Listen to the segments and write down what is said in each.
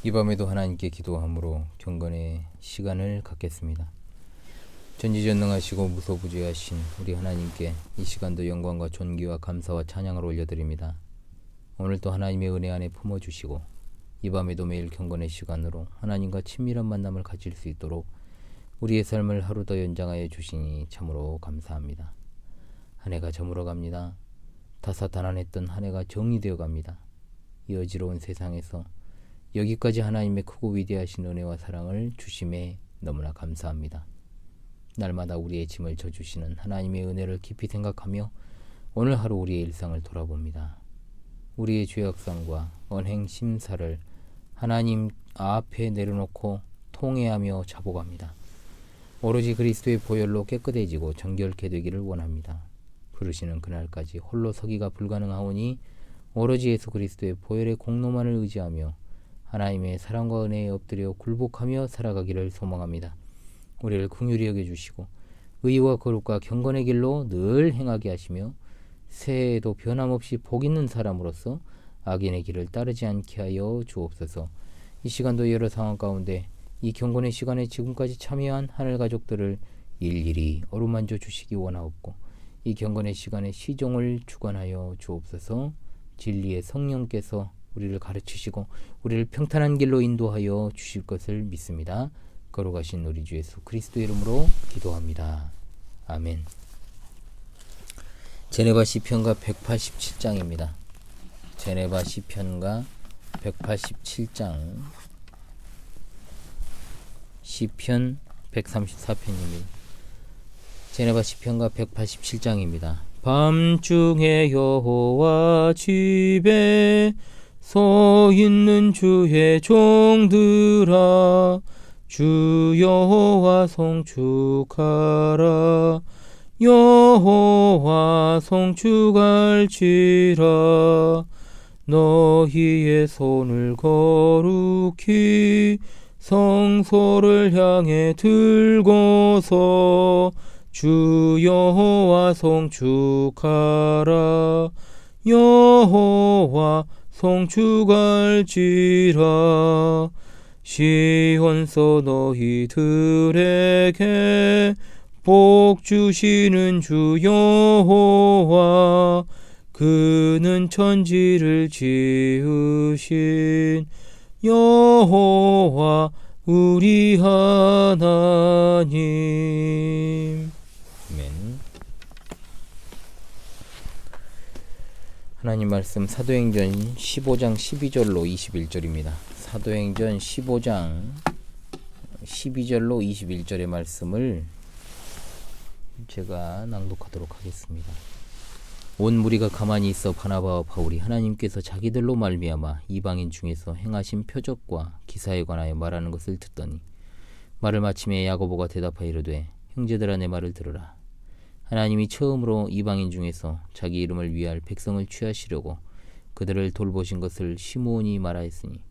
이 밤에도 하나님께 기도함으로 경건의 시간을 갖겠습니다. 전지전능하시고 무소부재하신 우리 하나님께 이 시간도 영광과 존귀와 감사와 찬양을 올려드립니다. 오늘도 하나님의 은혜 안에 품어주시고 이 밤에도 매일 경건의 시간으로 하나님과 친밀한 만남을 가질 수 있도록 우리의 삶을 하루 더 연장하여 주시니 참으로 감사합니다. 한 해가 저물어 갑니다. 다사다난했던 한 해가 정리되어 갑니다. 이 어지러운 세상에서 여기까지 하나님의 크고 위대하신 은혜와 사랑을 주심에 너무나 감사합니다. 날마다 우리의 짐을 져주시는 하나님의 은혜를 깊이 생각하며 오늘 하루 우리의 일상을 돌아봅니다. 우리의 죄악상과 언행 심사를 하나님 앞에 내려놓고 통회하며 자복합니다. 오로지 그리스도의 보혈로 깨끗해지고 정결케 되기를 원합니다. 부르시는 그날까지 홀로 서기가 불가능하오니 오로지 예수 그리스도의 보혈의 공로만을 의지하며 하나님의 사랑과 은혜에 엎드려 굴복하며 살아가기를 소망합니다. 우리를 긍휼히 여겨주시고 의와 거룩과 경건의 길로 늘 행하게 하시며 새해에도 변함없이 복 있는 사람으로서 악인의 길을 따르지 않게 하여 주옵소서. 이 시간도 여러 상황 가운데 이 경건의 시간에 지금까지 참여한 하늘 가족들을 일일이 어루만져 주시기 원하옵고 이 경건의 시간에 시종을 주관하여 주옵소서. 진리의 성령께서 우리를 가르치시고 우리를 평탄한 길로 인도하여 주실 것을 믿습니다. 거룩하신 우리 주 예수 그리스도의 이름으로 기도합니다. 아멘. 제네바 시편가 187장입니다. 제네바 시편가 187장 시편 134편입니다. 제네바 시편가 187장입니다. 밤중에 여호와 집에 서 있는 주의 종들아 주 여호와 송축하라 여호와 송축할지라 너희의 손을 거룩히 성소를 향해 들고서 주 여호와 송축하라 여호와 송축할지라 시온서 너희들에게 복 주시는 주 여호와 그는 천지를 지으신 여호와 우리 하나님. 아멘. 하나님 말씀 사도행전 15장 12절로 21절입니다. 사도행전 15장 12절로 21절의 말씀을 제가 낭독하도록 하겠습니다. 온 무리가 가만히 있어 바나바와 바울이 하나님께서 자기들로 말미암아 이방인 중에서 행하신 표적과 기사에 관하여 말하는 것을 듣더니 말을 마침에 야고보가 대답하여 이르되 형제들아 내 말을 들으라. 하나님이 처음으로 이방인 중에서 자기 이름을 위할 백성을 취하시려고 그들을 돌보신 것을 시므온이 말하였으니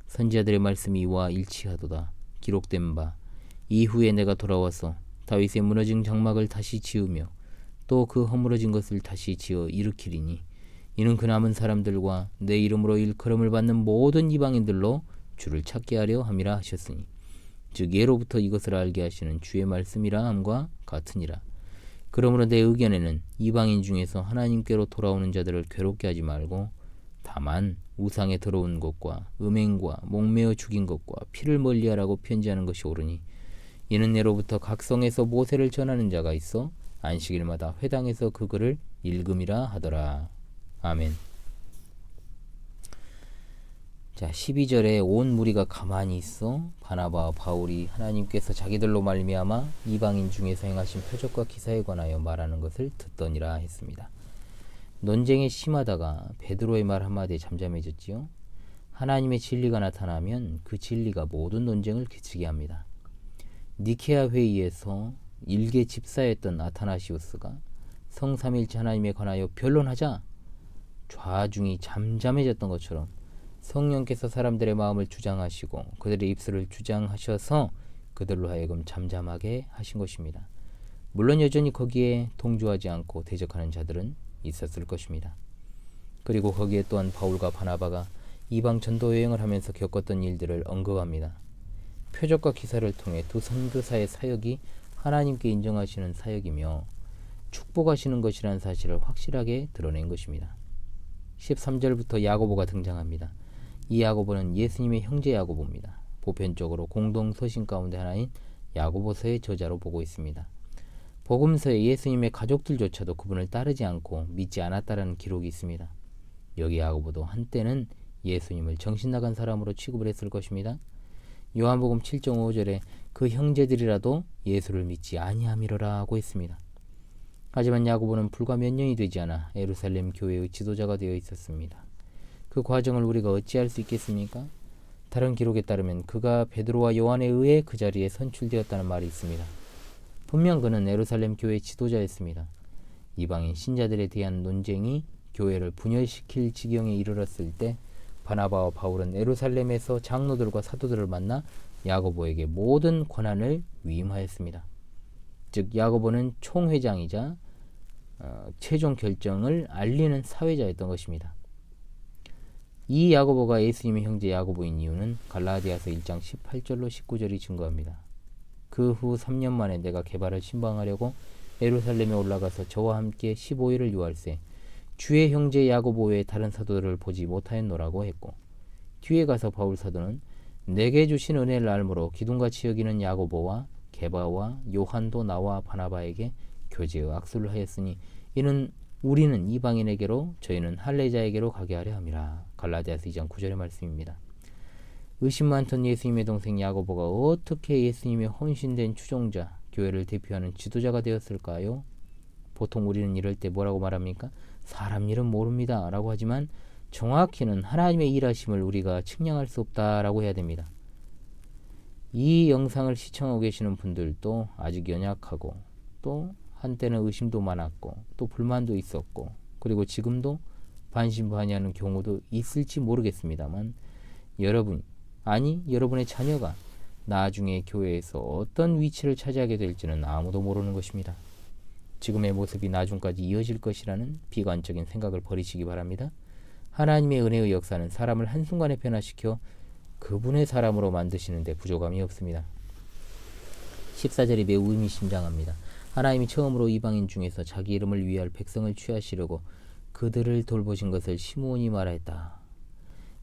선지자들의 말씀이 이와 일치하도다. 기록된 바 이후에 내가 돌아와서 다윗의 무너진 장막을 다시 지으며 또 그 허물어진 것을 다시 지어 일으키리니 이는 그 남은 사람들과 내 이름으로 일컬음을 받는 모든 이방인들로 주를 찾게 하려 함이라 하셨으니 즉 예로부터 이것을 알게 하시는 주의 말씀이라 함과 같으니라. 그러므로 내 의견에는 이방인 중에서 하나님께로 돌아오는 자들을 괴롭게 하지 말고 다만 우상에 들어온 것과 음행과 목매어 죽인 것과 피를 멀리하라고 편지하는 것이 옳으니 이는 예로부터 각 성에서 모세를 전하는 자가 있어 안식일마다 회당에서 그 글을 읽음이라 하더라. 아멘. 자, 12절에 온 무리가 가만히 있어 바나바와 바울이 하나님께서 자기들로 말미암아 이방인 중에서 행하신 표적과 기사에 관하여 말하는 것을 듣더니라 했습니다. 논쟁이 심하다가 베드로의 말 한마디에 잠잠해졌지요. 하나님의 진리가 나타나면 그 진리가 모든 논쟁을 그치게 합니다. 니케아 회의에서 일개 집사였던 아타나시우스가 성삼일체 하나님에 관하여 변론하자 좌중이 잠잠해졌던 것처럼 성령께서 사람들의 마음을 주장하시고 그들의 입술을 주장하셔서 그들로 하여금 잠잠하게 하신 것입니다. 물론 여전히 거기에 동조하지 않고 대적하는 자들은 있었을 것입니다. 그리고 거기에 또한 바울과 바나바가 이방 전도 여행을 하면서 겪었던 일들을 언급합니다. 표적과 기사를 통해 두 선교사의 사역이 하나님께 인정하시는 사역이며 축복하시는 것이라는 사실을 확실하게 드러낸 것입니다. 13절부터 야고보가 등장합니다. 이 야고보는 예수님의 형제 야고보입니다. 보편적으로 공동 서신 가운데 하나인 야고보서의 저자로 보고 있습니다. 복음서에 예수님의 가족들조차도 그분을 따르지 않고 믿지 않았다라는 기록이 있습니다. 여기 야고보도 한때는 예수님을 정신나간 사람으로 취급을 했을 것입니다. 요한복음 7.5절에 그 형제들이라도 예수를 믿지 아니함이로라 하고 있습니다. 하지만 야고보는 불과 몇 년이 되지 않아 예루살렘 교회의 지도자가 되어 있었습니다. 그 과정을 우리가 어찌할 수 있겠습니까? 다른 기록에 따르면 그가 베드로와 요한에 의해 그 자리에 선출되었다는 말이 있습니다. 분명 그는 예루살렘 교회의 지도자였습니다. 이방인 신자들에 대한 논쟁이 교회를 분열시킬 지경에 이르렀을 때 바나바와 바울은 예루살렘에서 장로들과 사도들을 만나 야고보에게 모든 권한을 위임하였습니다. 즉 야고보는 총회장이자 최종 결정을 알리는 사회자였던 것입니다. 이 야고보가 예수님의 형제 야고보인 이유는 갈라디아서 1장 18절로 19절이 증거합니다. 그 후 3년 만에 내가 게바를 신방하려고 예루살렘에 올라가서 저와 함께 15일을 유할세 주의 형제 야고보 외에 다른 사도들을 보지 못하였노라고 했고, 뒤에 가서 바울 사도는 내게 주신 은혜를 알므로 기둥같이 여기는 야고보와 게바와 요한도 나와 바나바에게 교제의 악수를 하였으니 이는 우리는 이방인에게로 저희는 할례자에게로 가게 하려 함이라. 갈라디아서 2장 9절의 말씀입니다. 의심 많던 예수님의 동생 야고보가 어떻게 예수님의 헌신된 추종자, 교회를 대표하는 지도자가 되었을까요? 보통 우리는 이럴 때 뭐라고 말합니까? 사람 일은 모릅니다 라고 하지만 정확히는 하나님의 일하심을 우리가 측량할 수 없다라고 해야 됩니다. 이 영상을 시청하고 계시는 분들도 아직 연약하고 또 한때는 의심도 많았고 또 불만도 있었고 그리고 지금도 반신반의하는 경우도 있을지 모르겠습니다만 여러분의 자녀가 나중에 교회에서 어떤 위치를 차지하게 될지는 아무도 모르는 것입니다. 지금의 모습이 나중까지 이어질 것이라는 비관적인 생각을 버리시기 바랍니다. 하나님의 은혜의 역사는 사람을 한순간에 변화시켜 그분의 사람으로 만드시는 데 부족함이 없습니다. 14절이 매우 의미심장합니다. 하나님이 처음으로 이방인 중에서 자기 이름을 위할 백성을 취하시려고 그들을 돌보신 것을 시므온이 말했다.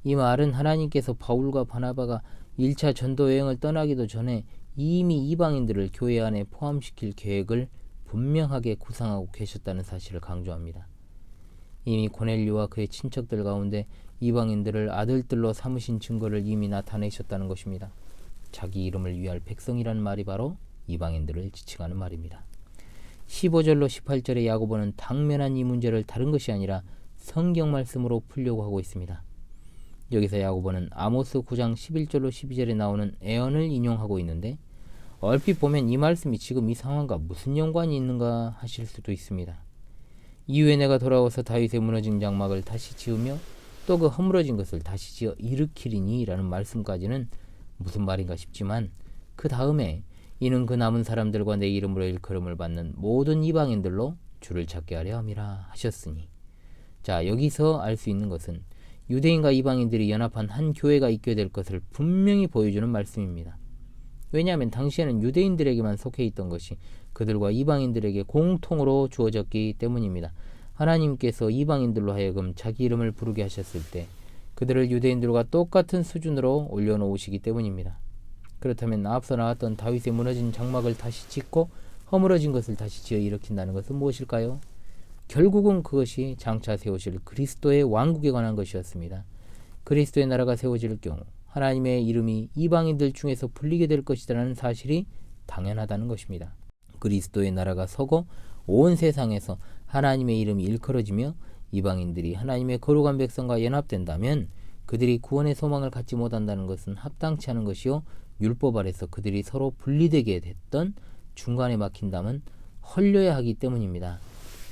이 말은 하나님께서 바울과 바나바가 1차 전도 여행을 떠나기도 전에 이미 이방인들을 교회 안에 포함시킬 계획을 분명하게 구상하고 계셨다는 사실을 강조합니다. 이미 고넬료와 그의 친척들 가운데 이방인들을 아들들로 삼으신 증거를 이미 나타내셨다는 것입니다. 자기 이름을 위할 백성이라는 말이 바로 이방인들을 지칭하는 말입니다. 15절로 18절의 야고보는 당면한 이 문제를 다른 것이 아니라 성경 말씀으로 풀려고 하고 있습니다. 여기서 야고보는 아모스 9장 11절로 12절에 나오는 애언을 인용하고 있는데 얼핏 보면 이 말씀이 지금 이 상황과 무슨 연관이 있는가 하실 수도 있습니다. 이후에 내가 돌아와서 다윗의 무너진 장막을 다시 지으며 또 그 허물어진 것을 다시 지어 일으키리니 라는 말씀까지는 무슨 말인가 싶지만 그 다음에 이는 그 남은 사람들과 내 이름으로 일컬음을 받는 모든 이방인들로 주를 찾게 하려 함이라 하셨으니, 자 여기서 알 수 있는 것은 유대인과 이방인들이 연합한 한 교회가 있게 될 것을 분명히 보여주는 말씀입니다. 왜냐하면 당시에는 유대인들에게만 속해 있던 것이 그들과 이방인들에게 공통으로 주어졌기 때문입니다. 하나님께서 이방인들로 하여금 자기 이름을 부르게 하셨을 때 그들을 유대인들과 똑같은 수준으로 올려놓으시기 때문입니다. 그렇다면 앞서 나왔던 다윗의 무너진 장막을 다시 짓고 허물어진 것을 다시 지어 일으킨다는 것은 무엇일까요? 결국은 그것이 장차 세우실 그리스도의 왕국에 관한 것이었습니다. 그리스도의 나라가 세워질 경우 하나님의 이름이 이방인들 중에서 불리게 될 것이라는 사실이 당연하다는 것입니다. 그리스도의 나라가 서고 온 세상에서 하나님의 이름이 일컬어지며 이방인들이 하나님의 거룩한 백성과 연합된다면 그들이 구원의 소망을 갖지 못한다는 것은 합당치 않은 것이요 율법 아래서 그들이 서로 분리되게 됐던 중간에 막힌 담은 헐려야 하기 때문입니다.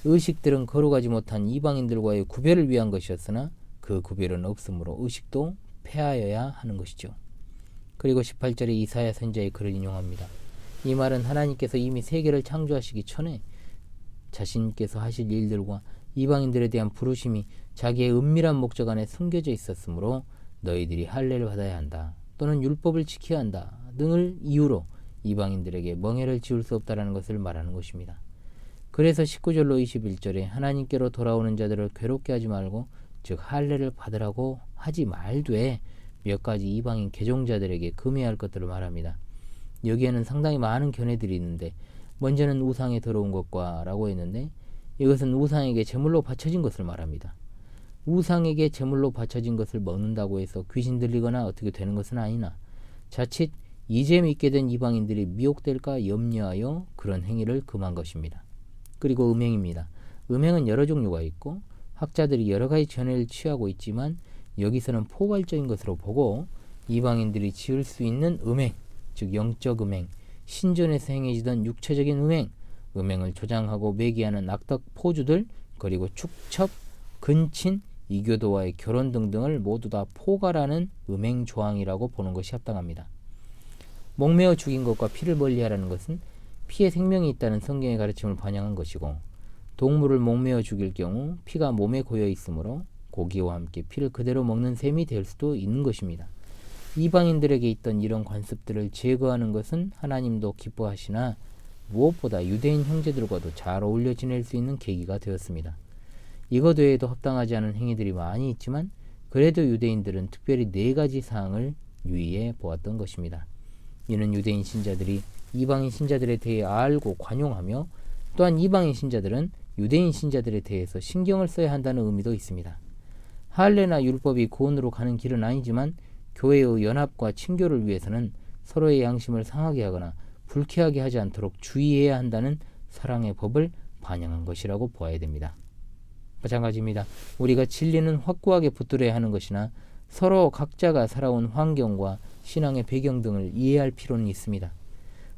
의식들은 거룩하지 못한 이방인들과의 구별을 위한 것이었으나 그 구별은 없으므로 의식도 폐하여야 하는 것이죠. 그리고 18절에 이사야 선지자의 글을 인용합니다. 이 말은 하나님께서 이미 세계를 창조하시기 전에 자신께서 하실 일들과 이방인들에 대한 부르심이 자기의 은밀한 목적 안에 숨겨져 있었으므로 너희들이 할례를 받아야 한다 또는 율법을 지켜야 한다 등을 이유로 이방인들에게 멍해를 지울 수 없다라는 것을 말하는 것입니다. 그래서 19절로 21절에 하나님께로 돌아오는 자들을 괴롭게 하지 말고 즉 할례를 받으라고 하지 말되 몇 가지 이방인 개종자들에게 금해야 할 것들을 말합니다. 여기에는 상당히 많은 견해들이 있는데 먼저는 우상에 들어온 것과 라고 했는데 이것은 우상에게 제물로 바쳐진 것을 말합니다. 우상에게 제물로 바쳐진 것을 먹는다고 해서 귀신 들리거나 어떻게 되는 것은 아니나 자칫 이제 믿게 된 이방인들이 미혹될까 염려하여 그런 행위를 금한 것입니다. 그리고 음행입니다. 음행은 여러 종류가 있고 학자들이 여러 가지 견해를 취하고 있지만 여기서는 포괄적인 것으로 보고 이방인들이 지을 수 있는 음행, 즉 영적 음행, 신전에서 행해지던 육체적인 음행, 음행을 조장하고 매기하는 악덕 포주들, 그리고 축첩, 근친, 이교도와의 결혼 등등을 모두 다 포괄하는 음행 조항이라고 보는 것이 합당합니다. 목매어 죽인 것과 피를 멀리하라는 것은 피에 생명이 있다는 성경의 가르침을 반영한 것이고 동물을 목매어 죽일 경우 피가 몸에 고여 있으므로 고기와 함께 피를 그대로 먹는 셈이 될 수도 있는 것입니다. 이방인들에게 있던 이런 관습들을 제거하는 것은 하나님도 기뻐하시나 무엇보다 유대인 형제들과도 잘 어울려 지낼 수 있는 계기가 되었습니다. 이것 외에도 합당하지 않은 행위들이 많이 있지만 그래도 유대인들은 특별히 4가지 사항을 유의해 보았던 것입니다. 이는 유대인 신자들이 이방인 신자들에 대해 알고 관용하며 또한 이방인 신자들은 유대인 신자들에 대해서 신경을 써야 한다는 의미도 있습니다. 할례나 율법이 구원으로 가는 길은 아니지만 교회의 연합과 친교를 위해서는 서로의 양심을 상하게 하거나 불쾌하게 하지 않도록 주의해야 한다는 사랑의 법을 반영한 것이라고 보아야 됩니다. 마찬가지입니다. 우리가 진리는 확고하게 붙들어야 하는 것이나 서로 각자가 살아온 환경과 신앙의 배경 등을 이해할 필요는 있습니다.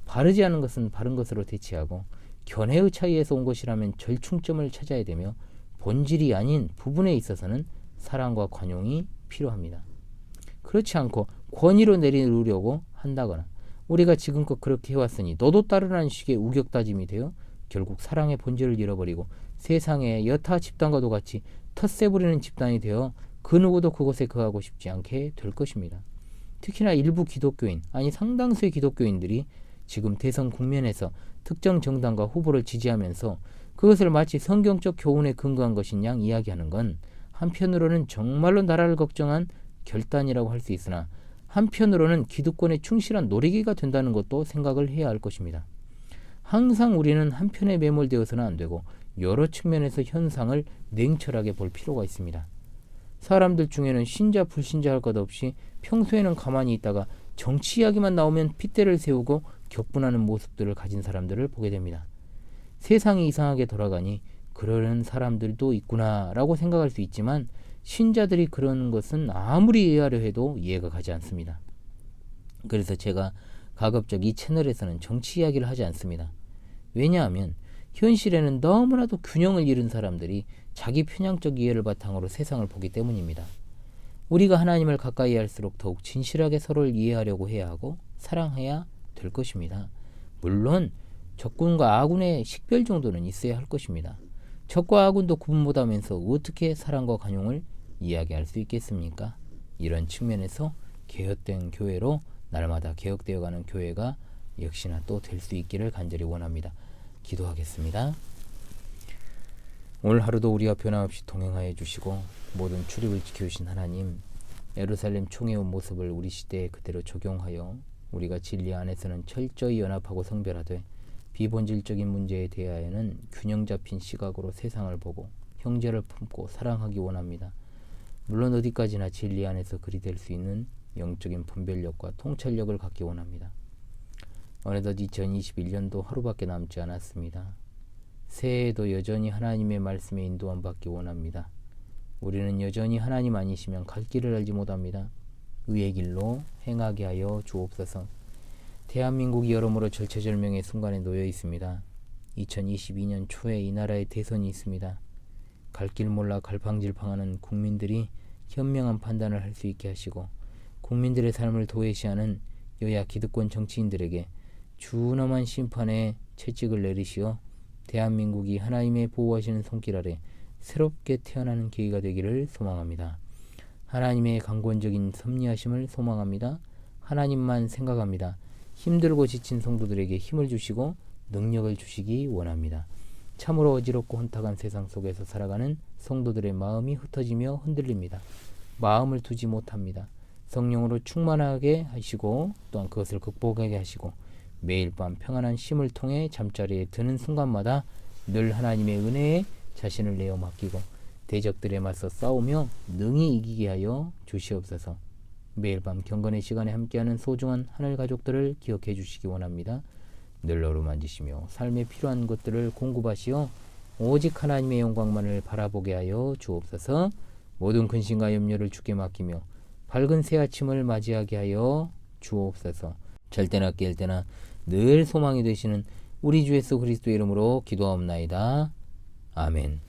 바르지 않은 것은 바른 것으로 대치하고 견해의 차이에서 온 것이라면 절충점을 찾아야 되며 본질이 아닌 부분에 있어서는 사랑과 관용이 필요합니다. 그렇지 않고 권위로 내리려고 한다거나 우리가 지금껏 그렇게 해왔으니 너도 따르라는 식의 우격다짐이 되어 결국 사랑의 본질을 잃어버리고 세상의 여타 집단과도 같이 텃세 부리는 집단이 되어 그 누구도 그곳에 거하고 싶지 않게 될 것입니다. 특히나 일부 기독교인, 아니 상당수의 기독교인들이 지금 대선 국면에서 특정 정당과 후보를 지지하면서 그것을 마치 성경적 교훈에 근거한 것인 양 이야기하는 건 한편으로는 정말로 나라를 걱정한 결단이라고 할 수 있으나 한편으로는 기득권에 충실한 노리개가 된다는 것도 생각을 해야 할 것입니다. 항상 우리는 한편에 매몰되어서는 안 되고 여러 측면에서 현상을 냉철하게 볼 필요가 있습니다. 사람들 중에는 신자 불신자 할 것 없이 평소에는 가만히 있다가 정치 이야기만 나오면 핏대를 세우고 격분하는 모습들을 가진 사람들을 보게 됩니다. 세상이 이상하게 돌아가니 그러는 사람들도 있구나 라고 생각할 수 있지만 신자들이 그러는 것은 아무리 이해하려 해도 이해가 가지 않습니다. 그래서 제가 가급적 이 채널에서는 정치 이야기를 하지 않습니다. 왜냐하면 현실에는 너무나도 균형을 잃은 사람들이 자기 편향적 이해를 바탕으로 세상을 보기 때문입니다. 우리가 하나님을 가까이 할수록 더욱 진실하게 서로를 이해하려고 해야 하고 사랑해야 될 것입니다. 물론 적군과 아군의 식별 정도는 있어야 할 것입니다. 적과 아군도 구분 못하면서 어떻게 사랑과 관용을 이야기할 수 있겠습니까? 이런 측면에서 개혁된 교회로 날마다 개혁되어가는 교회가 역시나 또 될 수 있기를 간절히 원합니다. 기도하겠습니다. 오늘 하루도 우리와 변함없이 동행하여 주시고 모든 출입을 지켜주신 하나님, 예루살렘 총회의 모습을 우리 시대에 그대로 적용하여 우리가 진리 안에서는 철저히 연합하고 성별하되 비본질적인 문제에 대하여는 균형 잡힌 시각으로 세상을 보고 형제를 품고 사랑하기 원합니다. 물론 어디까지나 진리 안에서 그리 될 수 있는 영적인 분별력과 통찰력을 갖기 원합니다. 어느덧 2021년도 하루밖에 남지 않았습니다. 새해에도 여전히 하나님의 말씀에 인도함 받기 원합니다. 우리는 여전히 하나님 아니시면 갈 길을 알지 못합니다. 의의 길로 행하게 하여 주옵소서. 대한민국이 여러모로 절체절명의 순간에 놓여 있습니다. 2022년 초에 이 나라에 대선이 있습니다. 갈 길 몰라 갈팡질팡하는 국민들이 현명한 판단을 할 수 있게 하시고 국민들의 삶을 도외시하는 여야 기득권 정치인들에게 준엄한 심판의 채찍을 내리시어 대한민국이 하나님의 보호하시는 손길 아래 새롭게 태어나는 계기가 되기를 소망합니다. 하나님의 강권적인 섭리하심을 소망합니다. 하나님만 생각합니다. 힘들고 지친 성도들에게 힘을 주시고 능력을 주시기 원합니다. 참으로 어지럽고 혼탁한 세상 속에서 살아가는 성도들의 마음이 흩어지며 흔들립니다. 마음을 두지 못합니다. 성령으로 충만하게 하시고 또한 그것을 극복하게 하시고 매일 밤 평안한 쉼을 통해 잠자리에 드는 순간마다 늘 하나님의 은혜에 자신을 내어 맡기고 대적들에 맞서 싸우며 능히 이기게 하여 주시옵소서. 매일 밤 경건의 시간에 함께하는 소중한 하늘 가족들을 기억해 주시기 원합니다. 늘 어루만지시며 삶에 필요한 것들을 공급하시어 오직 하나님의 영광만을 바라보게 하여 주옵소서. 모든 근심과 염려를 주께 맡기며 밝은 새 아침을 맞이하게 하여 주옵소서. 잘 때나 깰 때나 늘 소망이 되시는 우리 주 예수 그리스도의 이름으로 기도하옵나이다. 아멘.